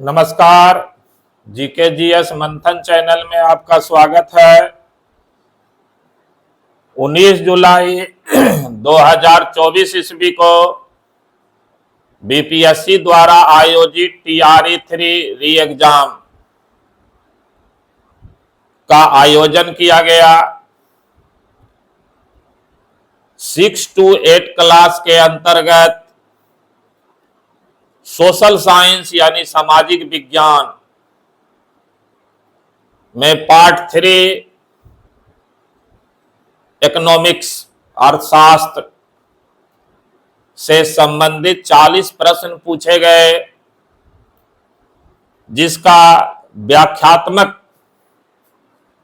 नमस्कार। GK GS मंथन channel में आपका स्वागत है। 19 जुलाई 2024 ईस्वी को बीपीएससी द्वारा आयोजित TRE3 री एग्जाम का आयोजन किया गया। 6 to 8 क्लास के अंतर्गत सोशल साइंस यानी सामाजिक विज्ञान में पार्ट 3 इकोनॉमिक्स अर्थशास्त्र से संबंधित 40 प्रश्न पूछे गए, जिसका व्याख्यात्मक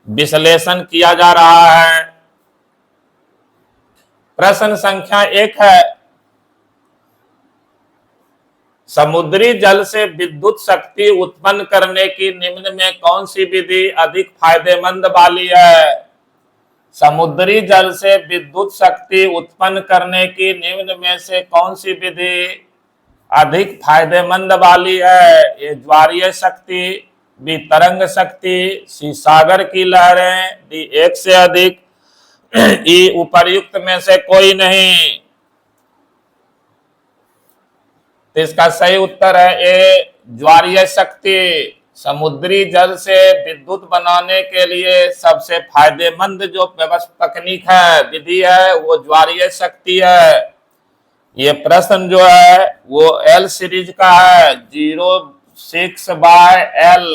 विश्लेषण किया जा रहा है। प्रश्न संख्या 1 है, समुद्री जल से विद्युत शक्ति उत्पन्न करने की निम्न में कौन सी विधि अधिक फायदेमंद वाली है? समुद्री जल से विद्युत शक्ति उत्पन्न करने की निम्न में से कौन सी विधि अधिक फायदेमंद वाली है? ए ज्वारीय शक्ति, बी तरंग शक्ति, सी सागर की लहरें, डी एक से अधिक, ई उपर्युक्त में से कोई नहीं। तो इसका सही उत्तर है ए ज्वारीय शक्ति। समुद्री जल से विद्युत बनाने के लिए सबसे फायदेमंद जो तकनीक है, विधि है, वो ज्वारीय शक्ति है। ये प्रश्न जो है वो एल सीरीज का है, 06/L।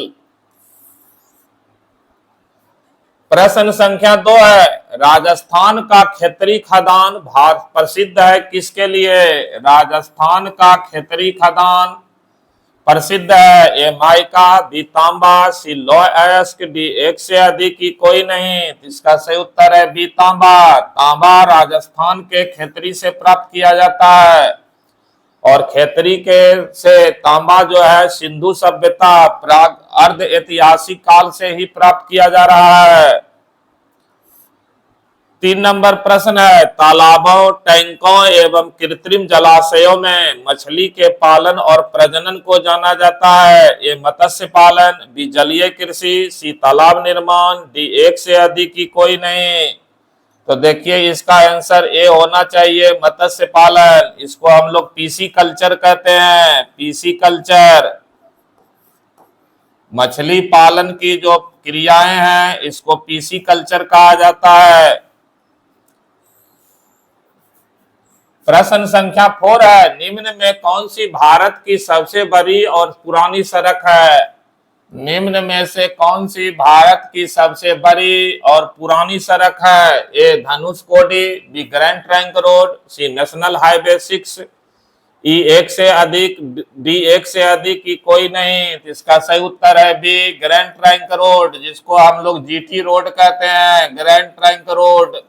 प्रश्न संख्या 2 है, राजस्थान का खेतरी खदान भारत प्रसिद्ध है किसके लिए? राजस्थान का खेतरी खदान प्रसिद्ध है, ए माइका, बी तांबा, सी लौह अयस्क, डी एक से अधिक की कोई नहीं। इसका सही उत्तर है बी तांबा। तांबा राजस्थान के खेतरी से प्राप्त किया जाता है, और खेतरी के से तांबा जो है सिंधु सभ्यता प्राग अर्ध ऐतिहासिक काल से ही प्राप्त किया जा रहा है। 3 नंबर प्रश्न है, तालाबों, टैंकों एवं कृत्रिम जलाशयों में मछली के पालन और प्रजनन को जाना जाता है, ये मत्स्य पालन, बी जलीय कृषि, सी तालाब निर्माण, डी एक से अधिक की कोई नहीं। तो देखिए इसका आंसर ए होना चाहिए, मत्स्य पालन। इसको हम लोग पीसी कल्चर कहते हैं, पीसी कल्चर। मछली पालन की जो क्रियाएं हैं इसको पीसी कल्चर कहा जाता है। प्रश्न संख्या 4 है, निम्न में कौन सी भारत की सबसे बड़ी और पुरानी सड़क है? निम्न में से कौन सी भारत की सबसे बड़ी और पुरानी सड़क है? A Dhanushkodi, B grand trunk road, C national highway 6, E एक से अधिक, डी एक से अधिक की कोई नहीं। इसका सही उत्तर है बी ग्रैंड ट्रंक रोड, जिसको हम लोग जीटी रोड कहते हैं, ग्रैंड ट्रंक रोड।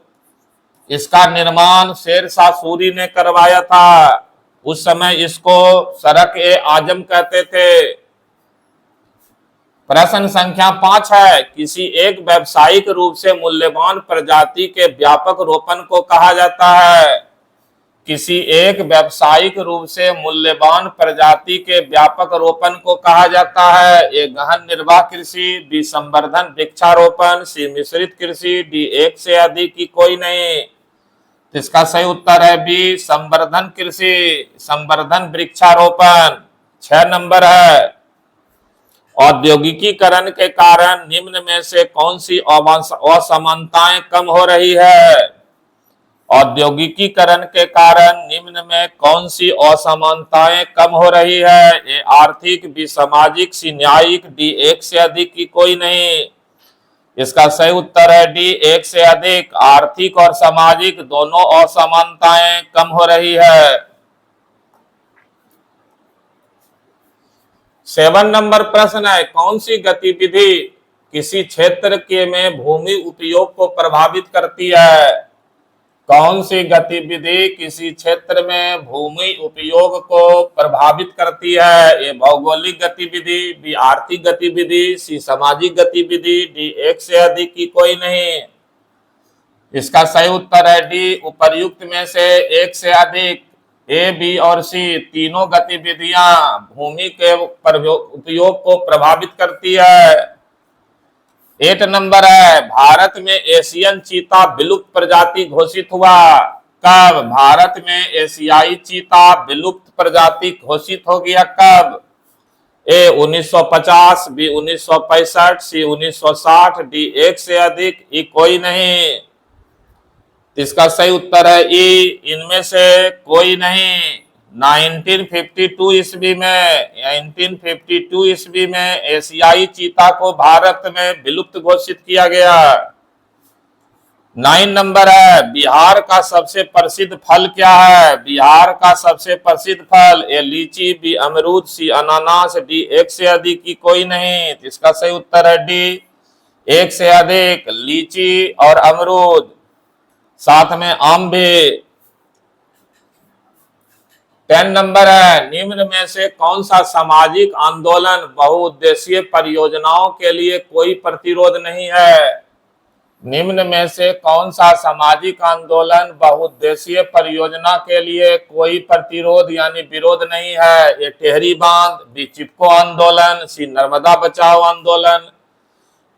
इसका निर्माण शेरशाह सूरी ने करवाया था। उस समय इसको सड़क ए आजम कहते थे। प्रश्न संख्या 5 है, किसी एक व्यावसायिक रूप से मूल्यवान प्रजाति के व्यापक रोपण को कहा जाता है? किसी एक व्यावसायिक रूप से मूल्यवान प्रजाति के व्यापक रोपण को कहा जाता है, ए गहन निर्वाह कृषि, बी संवर्धन वृक्षारोपण, सी मिश्रित कृषि, डी एक से अधिक की कोई नहीं। इसका सही उत्तर है बी संवर्धन कृषि, संवर्धन वृक्षारोपण। 6 नंबर है, औद्योगिकीकरण के कारण निम्न में से कौन सी असमानताएं कम हो रही है? औद्योगिकीकरण के कारण निम्न में कौन सी असमानताएं कम हो रही है? ए आर्थिक, बी सामाजिक, सी न्यायिक, डी एक से अधिक की कोई नहीं। इसका सही उत्तर है डी एक से अधिक। आर्थिक और सामाजिक दोनों असमानताएं कम हो रही है। 7 नंबर प्रश्न है, कौन सी गतिविधि किसी क्षेत्र के में भूमि उपयोग को प्रभावित करती है? कौन सी गतिविधि किसी क्षेत्र में भूमि उपयोग को प्रभावित करती है? ये भौगोलिक गतिविधि, बी आर्थिक गतिविधि, सी सामाजिक गतिविधि, डी एक से अधिक की कोई नहीं। इसका सही उत्तर है डी उपर्युक्त में से एक से अधिक। ए, बी और सी तीनों गतिविधियां भूमि के उपयोग को प्रभावित करती है। 8 नंबर है, भारत में एशियन चीता विलुप्त प्रजाति घोषित हुआ। कब? भारत में एशियाई चीता विलुप्त प्रजाति घोषित हो गया कब? ए 1950, बी 1965, सी 1960, डी एक से अधिक, ई कोई नहीं। इसका सही उत्तर है ई, इनमें से कोई नहीं। 1952 ईस्वी में एशियाई चीता को भारत में विलुप्त घोषित किया गया। 9 नंबर है, बिहार का सबसे प्रसिद्ध फल क्या है? बिहार का सबसे प्रसिद्ध फल, ए लीची, बी अमरूद, सी अनानास, डी एक से अधिक, की कोई नहीं। इसका सही उत्तर है डी, एक से अधिक, लीची और अमरूद, साथ में आम भी। 10 नंबर है, निम्न में से कौन सा सामाजिक आंदोलन बहुउद्देशीय परियोजनाओं के लिए कोई प्रतिरोध नहीं है? निम्न में से कौन सा सामाजिक आंदोलन बहुउद्देशीय परियोजना के लिए कोई प्रतिरोध यानी विरोध नहीं है? ये टेहरी बांध, बी चिपको आंदोलन, सी नर्मदा बचाओ आंदोलन,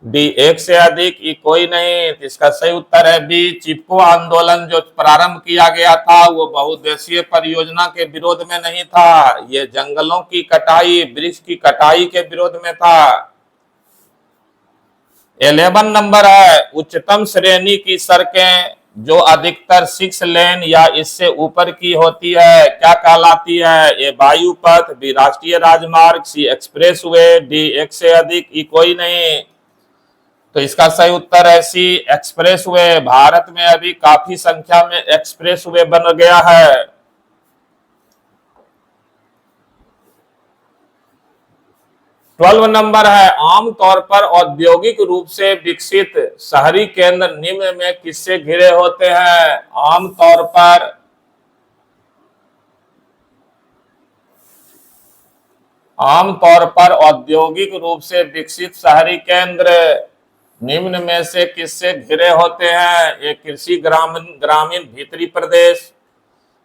डी एक से अधिक, ई कोई नहीं। इसका सही उत्तर है बी, चिपको आंदोलन जो प्रारंभ किया गया था वो बहुउद्देशीय परियोजना के विरोध में नहीं था, ये जंगलों की कटाई, वृक्ष की कटाई के विरोध में था। 11 नंबर है, उच्चतम श्रेणी की सड़कें जो अधिकतर 6 लेन या इससे ऊपर की होती है क्या कहलाती है? ए वायु पथ, बी राष्ट्रीय राजमार्ग, सी एक्सप्रेसवे, डी एक से अधिक, ई कोई नहीं। तो इसका सही उत्तर है सी, एक्सप्रेसवे। भारत में अभी काफी संख्या में एक्सप्रेसवे बन गया है। 12 नंबर है, आमतौर पर औद्योगिक रूप से विकसित शहरी केंद्र निम्न में किससे घिरे होते हैं? आमतौर पर औद्योगिक रूप से विकसित शहरी केंद्र निम्न में से किससे घिरे होते हैं? एक कृषि ग्रामीण भीतरी प्रदेश,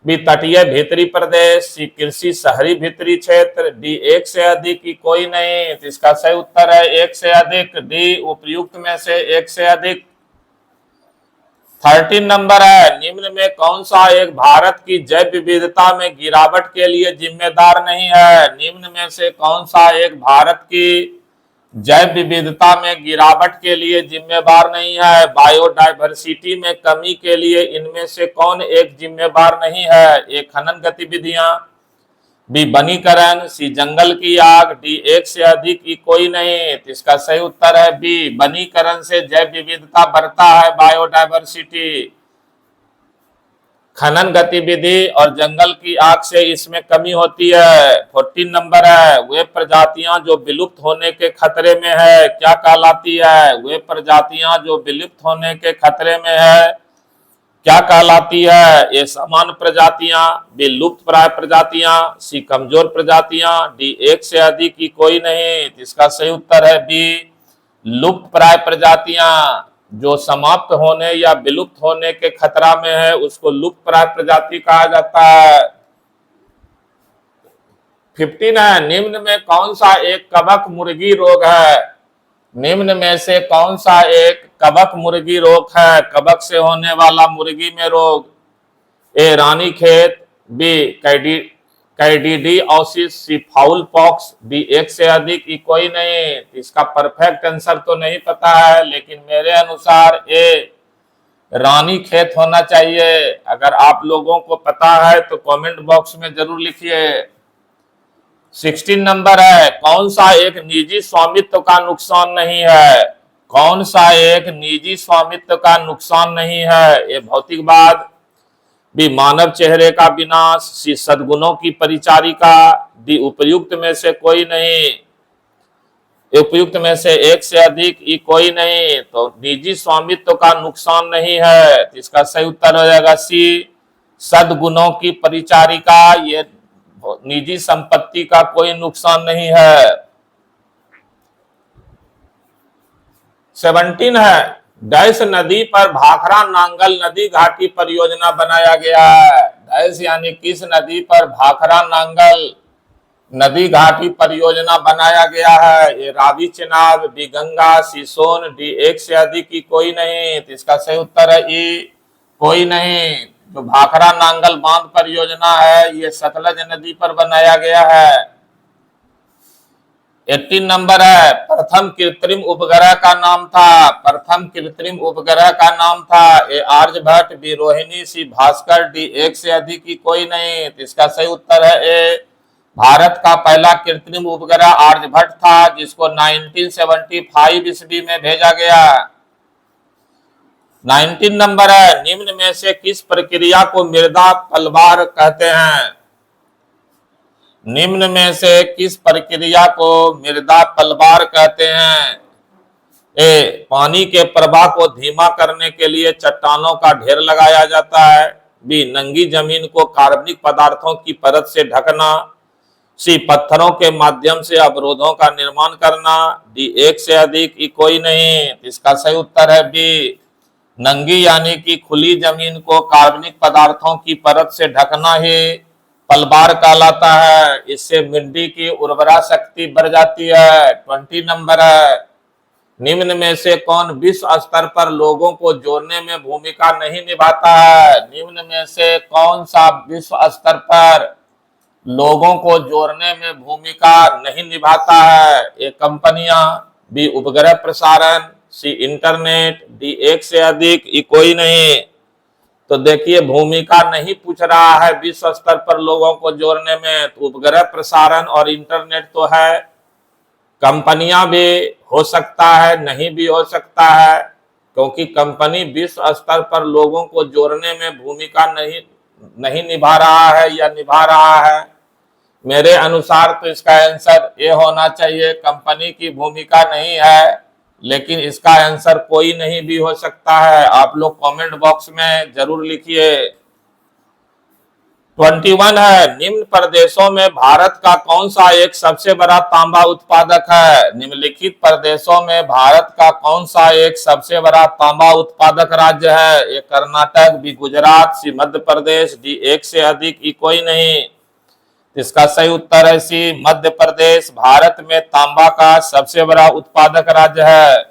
बी तटीय भीतरी प्रदेश, सी कृषि शहरी भीतरी क्षेत्र, डी एक से अधिक, की कोई नहीं। तो इसका सही उत्तर है एक से अधिक, डी उपयुक्त में से एक से अधिक। 13 नंबर है, निम्न में कौन सा एक भारत की जैव विविधता में गिरावट के लिए जिम्मेदार नहीं है? निम्न में से कौन सा एक भारत की जैव विविधता में गिरावट के लिए जिम्मेदार नहीं है? बायोडायवर्सिटी में कमी के लिए इनमें से कौन एक जिम्मेदार नहीं है? ए खनन गतिविधियां, बी वनीकरण, सी जंगल की आग, डी एक से अधिक, की कोई नहीं। तो इसका सही उत्तर है बी, वनीकरण से जैव विविधता बढ़ता है, बायोडायवर्सिटी। खनन गतिविधि और जंगल की आग से इसमें कमी होती है। 14 नंबर है, वे प्रजातियां जो विलुप्त होने के खतरे में है क्या कहलाती है? वे प्रजातियां जो विलुप्त होने के खतरे में है क्या कहलाती है? ये सामान्य प्रजातियां, बी लुप्त प्राय प्रजातियां, सी कमजोर प्रजातियां, डी एक से अधिक, की कोई नहीं। इसका सही उत्तर है बी, लुप्त प्राय प्रजातियां। जो समाप्त होने या विलुप्त होने के खतरा में है उसको लुप्त प्राय प्रजाति कहा जाता है। 15 है, निम्न में कौन सा एक कवक मुर्गी रोग है? निम्न में से कौन सा एक कवक मुर्गी रोग है? कवक से होने वाला मुर्गी में रोग, ए रानीखेत, बी कैडिडियोसिस, सी फाउल पॉक्स, डी एक से अधिक, की कोई नहीं। इसका परफेक्ट आंसर तो नहीं पता है लेकिन मेरे अनुसार ए रानीखेत होना चाहिए। अगर आप लोगों को पता है तो कमेंट बॉक्स में जरूर लिखिए। 16 नंबर है, कौन सा एक निजी स्वामित्व का नुकसान नहीं है? कौन सा एक निजी स्वामित्व का नुकसान नहीं है? ये भौतिकवाद, बी मानव चेहरे का विनाश, सी सद्गुणों की परिचारिका, डी उपयुक्त में से कोई नहीं। उपयुक्त में से एक से अधिक, ई कोई नहीं। तो निजी स्वामित्व का नुकसान नहीं है, तो इसका सही उत्तर हो जाएगा सी, सद्गुणों की परिचारिका। ये निजी संपत्ति का कोई नुकसान नहीं है। 17 है, डैश नदी पर भाखड़ा नांगल नदी घाटी परियोजना बनाया गया है। डैश यानी किस नदी पर भाखड़ा नांगल नदी घाटी परियोजना बनाया गया है? ये रावी, चेनाब, बी गंगा, सी सोन, डी एक से अधिक की कोई नहीं। तो इसका सही उत्तर है ई, कोई नहीं। जो भाखड़ा नांगल बांध परियोजना है ये सतलज नदी पर बनाया गया है। 18 नंबर है, प्रथम कृत्रिम उपग्रह का नाम था। प्रथम कृत्रिम उपग्रह का नाम था ए आर्यभट्ट, बी रोहिणी, सी भास्कर, डी एक से अधिक की कोई नहीं। तो इसका सही उत्तर है ए, भारत का पहला कृत्रिम उपग्रह आर्यभट्ट था जिसको 1975 ईस्वी में भेजा गया। 19 नंबर है, निम्न में से किस प्रक्रिया को मृदा पलवार कहते हैं? निम्न में से किस प्रक्रिया को मृदा पलवार कहते हैं? ए, पानी के प्रवाह को धीमा करने के लिए चट्टानों का ढेर लगाया जाता है। बी, नंगी जमीन को कार्बनिक पदार्थों की परत से ढकना। सी, पत्थरों के माध्यम से अवरोधों का निर्माण करना। डी, एक से अधिक की कोई नहीं। इसका सही उत्तर है बी, नंगी यानी कि खुली जमीन को कार्बनिक पदार्थों की परत से ढकना ही पलवार कहलाता है। इससे मिट्टी की उर्वरा शक्ति बढ़ जाती है। 20 नंबर है, निम्न में से कौन विश्व स्तर पर लोगों को जोड़ने में भूमिका नहीं निभाता है? निम्न में से कौन सा विश्व स्तर पर लोगों को जोड़ने में भूमिका नहीं निभाता है? ए, कंपनियां, बी, उपग्रह प्रसारण, सी, इंटरनेट, डी, एक से अधिक ई कोई नहीं। तो देखिए भूमिका नहीं पूछ रहा है विश्व स्तर पर लोगों को जोड़ने में, तो उपग्रह प्रसारण और इंटरनेट तो है। कंपनियां भी हो सकता है, नहीं भी हो सकता है, क्योंकि कंपनी विश्व स्तर पर लोगों को जोड़ने में भूमिका नहीं निभा रहा है या निभा रहा है। मेरे अनुसार तो इसका आंसर ये होना चाहिए, कंपनी की भूमिका नहीं है, लेकिन इसका आंसर कोई नहीं भी हो सकता है। आप लोग कमेंट बॉक्स में जरूर लिखिए। 21 है, निम्न प्रदेशों में भारत का कौन सा एक सबसे बड़ा तांबा उत्पादक है? निम्नलिखित प्रदेशों में भारत का कौन सा एक सबसे बड़ा तांबा उत्पादक राज्य है? ए, कर्नाटक, बी, गुजरात, सी, मध्य प्रदेश, डी, एक से अधिक की कोई नहीं। इसका सही उत्तर है सी, मध्य प्रदेश भारत में तांबा का सबसे बड़ा उत्पादक राज्य है।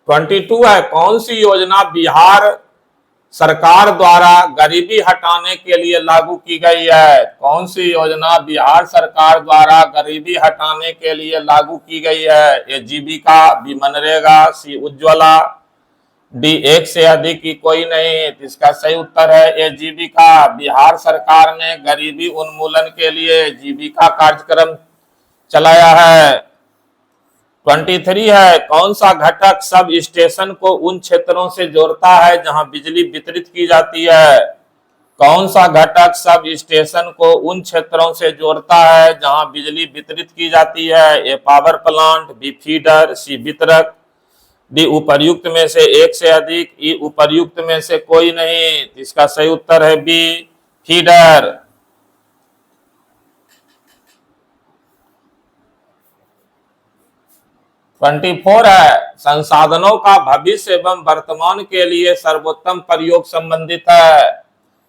22 है, कौन सी योजना बिहार सरकार द्वारा गरीबी हटाने के लिए लागू की गई है? कौन सी योजना बिहार सरकार द्वारा गरीबी हटाने के लिए लागू की गई है? ए, जीविका, बी, मनरेगा, सी, उज्ज्वला, डी, एक से अधिक की कोई नहीं। इसका सही उत्तर है ए, जीविका। बिहार सरकार ने गरीबी उन्मूलन के लिए जीविका कार्यक्रम चलाया है। 23 है, कौन सा घटक सब स्टेशन को उन क्षेत्रों से जोड़ता है जहां बिजली वितरित की जाती है? कौन सा घटक सब स्टेशन को उन क्षेत्रों से जोड़ता है जहां बिजली वितरित की जाती है? ए, पावर प्लांट, बी, फीडर, सी, वितरक, डी, उपर्युक्त में से एक से अधिक, ई, उपर्युक्त में से कोई नहीं। इसका सही उत्तर है बी, फीडर। 24 है, संसाधनों का भविष्य एवं वर्तमान के लिए सर्वोत्तम प्रयोग संबंधित है।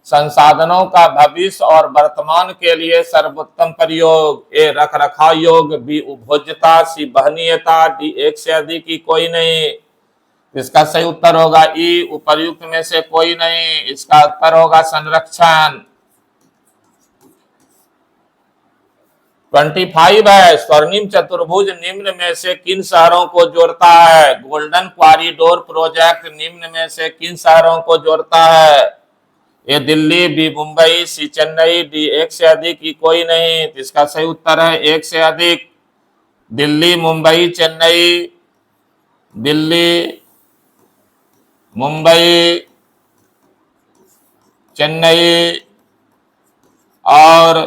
संसाधनों का भविष्य और वर्तमान के लिए सर्वोत्तम प्रयोग। ए, रख रखाव योग्य, बी, उपभोज्यता, सी, वहनीयता, डी, एक से अधिक की कोई नहीं। इसका सही उत्तर होगा ई, उपर्युक्त में से कोई नहीं। इसका उत्तर होगा संरक्षण। 25 है, स्वर्णिम चतुर्भुज निम्न में से किन शहरों को जोड़ता है? गोल्डन क्वारिडोर प्रोजेक्ट निम्न में से किन शहरों को जोड़ता है? ये दिल्ली, बी, मुंबई, सी, चेन्नई, डी, एक से अधिक की कोई नहीं। इसका सही उत्तर है एक से अधिक। दिल्ली, मुंबई, चेन्नई, दिल्ली, मुंबई, चेन्नई और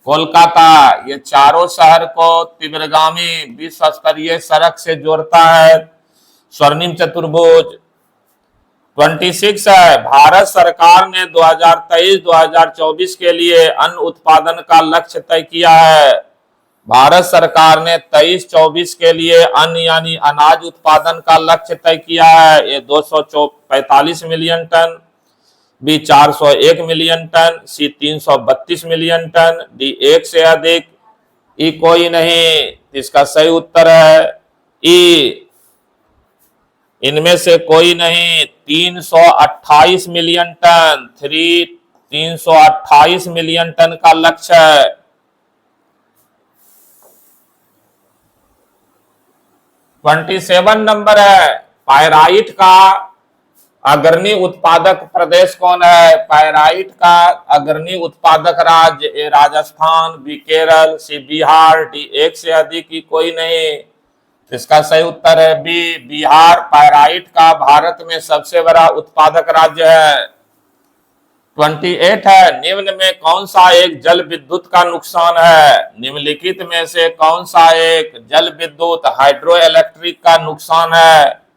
कोलकाता, ये चारों शहर को तीव्रगामी विश्व स्तरीय सड़क से जोड़ता है स्वर्णिम चतुर्भुज। 26 है, भारत सरकार ने 2023-2024 के लिए अन्न उत्पादन का लक्ष्य तय किया है। भारत सरकार ने 23-24 के लिए अन्न यानी अनाज उत्पादन का लक्ष्य तय किया है। ये 245 million tonne. B 401 million tonne, C 332 million tonne, D एक से अधिक, ई कोई नहीं। इसका सही उत्तर है ई, इनमें से कोई नहीं। 328 मिलियन टन, 328 मिलियन टन का लक्ष्य है। 27 नंबर है, पायराइट का अग्रणी उत्पादक प्रदेश कौन है? पायराइट का अग्रणी उत्पादक राज्य, ए राजस्थान, बी केरल, सी बिहार, डी एक से अधिक, की कोई नहीं। इसका सही उत्तर है बी, बिहार पायराइट का भारत में सबसे बड़ा उत्पादक राज्य है। 28 है, निम्न में कौन सा एक जल विद्युत का नुकसान है? निम्नलिखित में से कौन सा एक जल विद्युत हाइड्रो इलेक्ट्रिक का नुकसान है?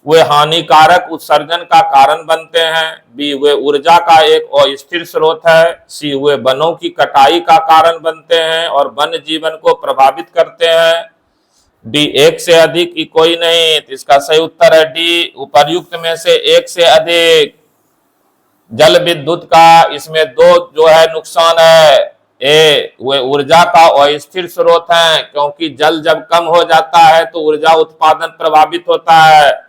वे हानिकारक उत्सर्जन का कारण बनते हैं, बी वे ऊर्जा का एक अस्थिर स्रोत है, सी वे वनों की कटाई का कारण बनते हैं और वन्य जीवन को प्रभावित करते हैं, डी एक से अधिक, की कोई नहीं। तो इसका सही उत्तर है डी, उपर्युक्त में से एक से अधिक। जल विद्युत का इसमें दो जो है नुकसान है, ए वे ऊर्जा का अस्थिर स्रोत है, क्योंकि जल जब कम हो जाता है तो ऊर्जा उत्पादन प्रभावित होता है,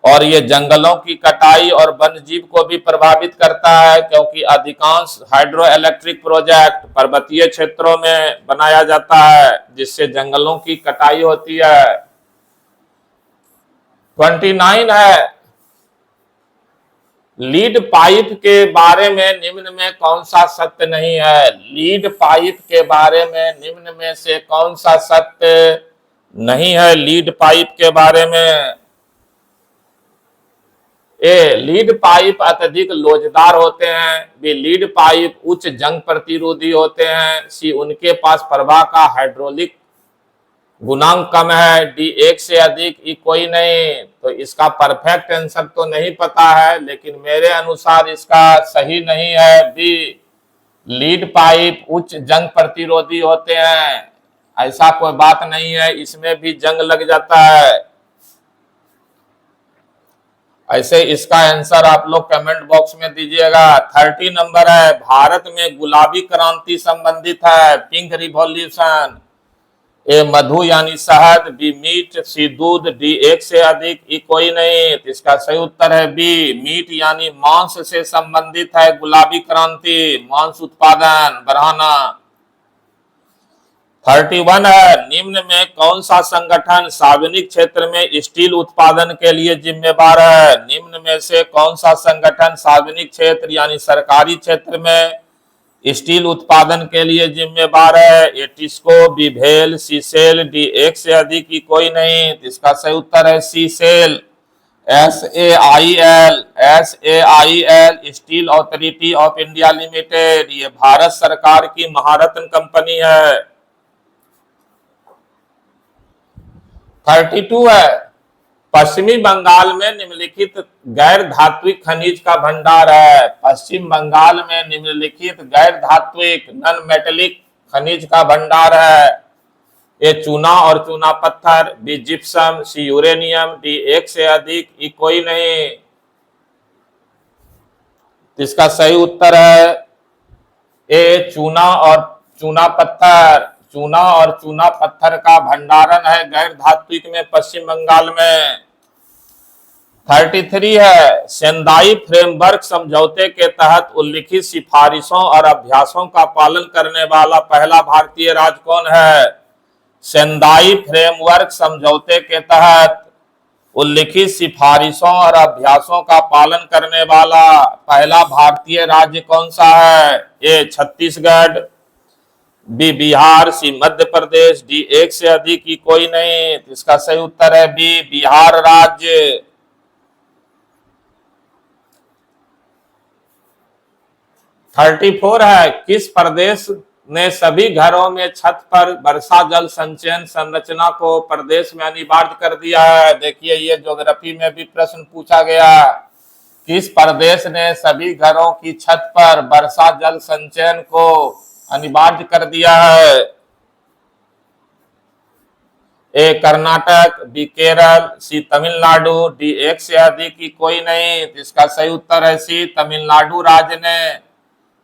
और ये जंगलों की कटाई और वन्य जीव को भी प्रभावित करता है, क्योंकि अधिकांश हाइड्रो इलेक्ट्रिक प्रोजेक्ट पर्वतीय क्षेत्रों में बनाया जाता है, जिससे जंगलों की कटाई होती है। 29 है, लीड पाइप के बारे में निम्न में कौन सा सत्य नहीं है? लीड पाइप के बारे में निम्न में से कौन सा सत्य नहीं है? लीड पाइप के बारे में, ए लीड पाइप अत्यधिक लोचदार होते हैं, बी लीड पाइप उच्च जंग प्रतिरोधी होते हैं, सी उनके पास प्रवाह का हाइड्रोलिक गुणांक कम है, डी एक से अधिक, ई कोई नहीं। तो इसका परफेक्ट आंसर तो नहीं पता है, लेकिन मेरे अनुसार इसका सही नहीं है बी, लीड पाइप उच्च जंग प्रतिरोधी होते हैं। ऐसा कोई बात नहीं है, इसमें भी जंग लग जाता है। ऐसे इसका आंसर आप लोग कमेंट बॉक्स में दीजिएगा। 30 नंबर है, भारत में गुलाबी क्रांति संबंधित है, पिंक रिवॉल्यूशन, ए मधु यानी शहद, बी मीट, सी दूध, डी एक से अधिक, ई कोई नहीं। तो इसका सही उत्तर है बी, मीट यानी मांस से संबंधित है गुलाबी क्रांति, मांस उत्पादन बढ़ाना। 31 है, निम्न में कौन सा संगठन सार्वजनिक क्षेत्र में स्टील उत्पादन के लिए जिम्मेदार है? निम्न में से कौन सा संगठन सार्वजनिक क्षेत्र यानी सरकारी क्षेत्र में स्टील उत्पादन के लिए जिम्मेदार है? ए टिस्को, बी भेल, सी सेल, डी एक से अधिक, की कोई नहीं। इसका सही उत्तर है C SAIL, SAIL, steel authority of India limited, ये भारत सरकार की महारत्न कंपनी है। 32 है, पश्चिमी बंगाल में निम्नलिखित गैर धात्विक खनिज का भंडार है। पश्चिम बंगाल में निम्नलिखित गैर धात्विक नॉन मेटेलिक खनिज का भंडार है, ये चूना और चूना पत्थर, बी जिप्सम, सी यूरेनियम, डी एक से अधिक, ई कोई नहीं। इसका सही उत्तर है ए चूना और चूना पत्थर। चूना और चूना पत्थर का भंडारण है गैर धात्विक में पश्चिम बंगाल में। 33 है, सेंदाई फ्रेमवर्क समझौते के तहत उल्लिखित सिफारिशों और अभ्यासों का पालन करने वाला पहला भारतीय राज्य कौन है? सेंदाई फ्रेमवर्क समझौते के तहत उल्लिखित सिफारिशों और अभ्यासों का पालन करने वाला पहला भारतीय राज्य कौन सा है? ए छत्तीसगढ़, बी बिहार, सी मध्य प्रदेश, डी एक से अधिक, की कोई नहीं। इसका सही उत्तर है बी बिहार राज्य। 34 है, किस प्रदेश ने सभी घरों में छत पर वर्षा जल संचयन संरचना को प्रदेश में अनिवार्य कर दिया है? देखिए ये ज्योग्राफी में भी प्रश्न पूछा गया, किस प्रदेश ने सभी घरों की छत पर वर्षा जल संचयन को अनिवार्य कर दिया है? ए कर्नाटक, बी केरल, सी तमिलनाडु, डी एक से अधिक की कोई नहीं। तो इसका सही उत्तर है सी, तमिलनाडु राज्य ने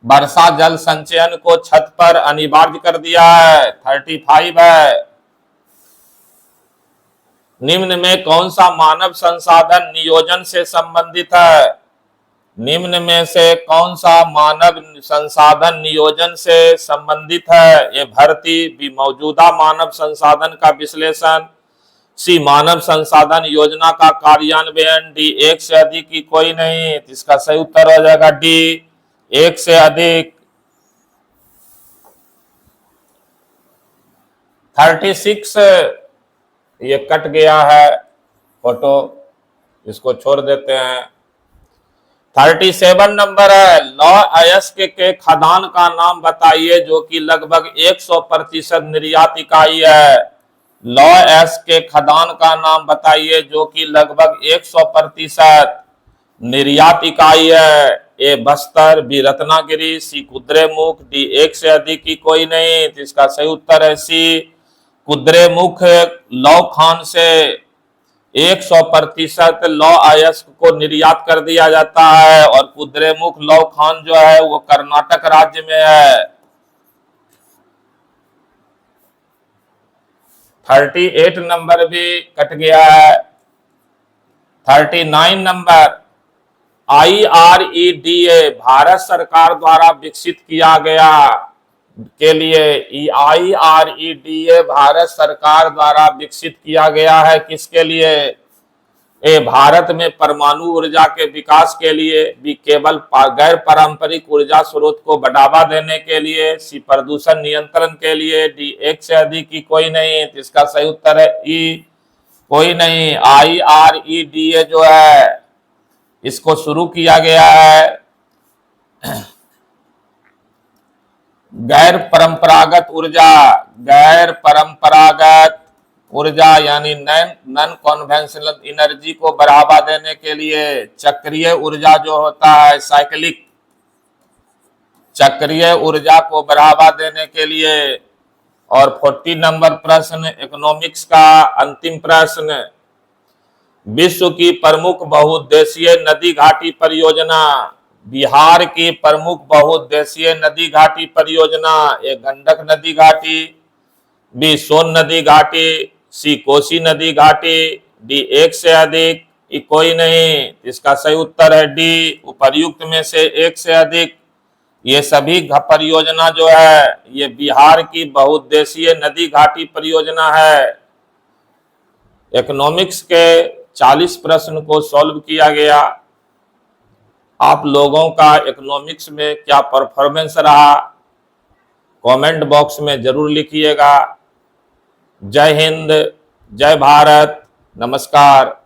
वर्षा जल संचयन को छत पर अनिवार्य कर दिया है। 35 है। निम्न में कौन सा मानव संसाधन नियोजन से संबंधित है? निम्न में से कौन सा मानव संसाधन नियोजन से संबंधित है? ये भर्ती, बी मौजूदा मानव संसाधन का विश्लेषण, सी मानव संसाधन योजना का कार्यान्वयन, डी एक से अधिक की कोई नहीं। तो इसका सही उत्तर हो जाएगा डी, एक से अधिक। 36 ये कट गया है फोटो, इसको छोड़ देते हैं। 37 नंबर है, लौह अयस्क के खदान का नाम बताइए जो कि लगभग 100% निर्यात इकाई है। लौह अयस्क के खदान का नाम बताइए जो कि लगभग 100% निर्यात इकाई है। ए बस्तर, बी रत्नागिरी, सी कुद्रेमुख, डी एक से अधिक की कोई नहीं। तो इसका सही उत्तर है सी, कुद्रेमुख लौह खान से 100% लौह अयस्क को निर्यात कर दिया जाता है और कुद्रेमुख लौह खान जो है वो कर्नाटक राज्य में है। 38 नंबर भी कट गया है। 39 नंबर, IREDA भारत सरकार द्वारा विकसित किया गया के लिए, IREDA भारत सरकार द्वारा विकसित किया गया है किसके लिए? ए भारत में परमाणु ऊर्जा के विकास के लिए, बी केवल गैर पारंपरिक ऊर्जा स्रोत को बढ़ावा देने के लिए, सी प्रदूषण नियंत्रण के लिए, डी एक से अधिक की कोई नहीं। तो इसका सही उत्तर है ई, कोई नहीं। IREDA जो है इसको शुरू किया गया है गैर परंपरागत ऊर्जा यानी नॉन कन्वेंशनल एनर्जी को बढ़ावा देने के लिए, चक्रीय ऊर्जा जो होता है साइक्लिक, चक्रीय ऊर्जा को बढ़ावा देने के लिए। और 40 नंबर प्रश्न इकोनॉमिक्स का अंतिम प्रश्न, विश्व की प्रमुख बहुउद्देशीय नदी घाटी परियोजना, बिहार की प्रमुख बहुउद्देशीय नदी घाटी परियोजना, ए गंडक नदी घाटी, बी सोन नदी घाटी, सी कोसी नदी घाटी, डी एक से अधिक कोई नहीं। इसका सही उत्तर है डी, उपर्युक्त में से एक से अधिक। ये सभी परियोजना जो है ये बिहार की बहुउद्देशीय नदी घाटी परियोजना है। इकोनॉमिक्स के 40 प्रश्न को सॉल्व किया गया। आप लोगों का इकोनॉमिक्स में क्या परफॉर्मेंस रहा, कमेंट बॉक्स में जरूर लिखिएगा। जय हिंद, जय भारत, नमस्कार।